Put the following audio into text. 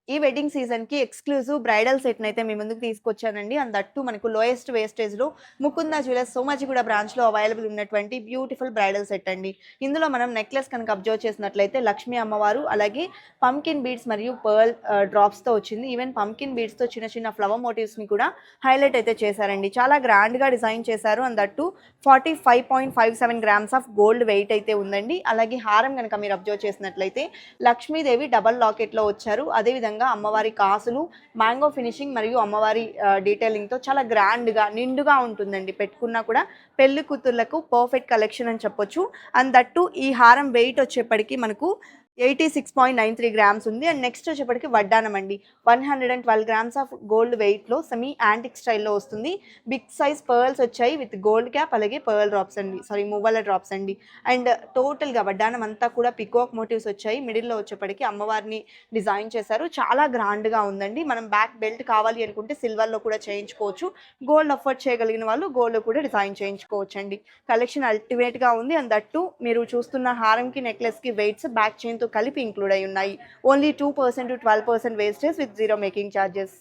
ఈ వెడ్డింగ్ సీజన్‌కి exclusive bridal సెట్‌నైతే మీ ముందుకు తీసుకొచ్చానండి. అండ్ దట్ టూ మనకు లోయెస్ట్ వేస్టేజ్‌లో ముకుంద జ్యువెలర్స్ సోమాజిగూడ బ్రాంచ్‌లో అవైలబుల్ ఉన్నటువంటి బ్యూటిఫుల్ బ్రైడల్ సెట్ అండి. ఇందులో మనం నెక్లెస్ కనుక అబ్జర్వ్ చేసినట్లయితే లక్ష్మీ అమ్మవారు, అలాగే పంకిన్ బీడ్స్ మరియు పర్ల్ డ్రాప్స్‌తో వచ్చింది. ఈవెన్ పంకిన్ బీడ్స్‌తో చిన్న చిన్న ఫ్లవర్ మోటివ్స్‌ని కూడా హైలైట్ అయితే చేశారండి. చాలా గ్రాండ్‌గా డిజైన్ చేశారు. And that two 45.57 grams of gold weight అయితే ఉందండి. అలాగే హారం గనక మీరు అబ్జర్వ్ చేసినట్లయితే లక్ష్మీదేవి డబల్ లాకెట్‌లో వచ్చారు. అదేవిధంగా అమ్మవారి కాసులు, మ్యాంగో ఫినిషింగ్ మరియు అమ్మవారి డీటెయిలింగ్‌తో చాలా గ్రాండ్‌గా, నిండుగా ఉంటుందండి. పెట్టుకున్నా కూడా పెళ్లి కూతుర్లకు పర్ఫెక్ట్ కలెక్షన్ అని చెప్పొచ్చు. అండ్ దట్ టూ ఈ హారం వెయిట్ వచ్చేప్పటికి మనకు 86.93 గ్రామ్స్ ఉంది. అండ్ నెక్స్ట్ వచ్చేప్పటికి వడ్డానం అండి. 112 గ్రామ్స్ ఆఫ్ గోల్డ్ వెయిట్‌లో సెమీ యాంటిక్ స్టైల్‌లో వస్తుంది. బిగ్ సైజ్ పర్ల్స్ వచ్చాయి విత్ గోల్డ్ క్యాప్, అలాగే పర్ల్ డ్రాప్స్ అండి. సారీ, మువ్వల డ్రాప్స్ అండి. అండ్ టోటల్‌గా వడ్డానం అంతా కూడా పికాక్ మోటివ్స్ వచ్చాయి. మిడిల్‌లో వచ్చేప్పటికి అమ్మవారిని డిజైన్ చేశారు. చాలా గ్రాండ్‌గా ఉందండి. మనం బ్యాక్ బెల్ట్ కావాలి అనుకుంటే సిల్వర్‌లో కూడా చేయించుకోవచ్చు. గోల్డ్ అఫోర్డ్ చేయగలిగిన వాళ్ళు గోల్డ్‌లో కూడా డిజైన్ చేయించుకోవచ్చండి. కలెక్షన్ అల్టిమేట్‌గా ఉంది. అండ్ దట్ టూ మీరు చూస్తున్న హారంకి, నెక్లెస్‌కి వెయిట్స్ బ్యాక్ చైన్‌తో కలిపి ఇంక్లూడ్ అయి ఉన్నాయి. Only 2% to 12% wastage with zero making charges.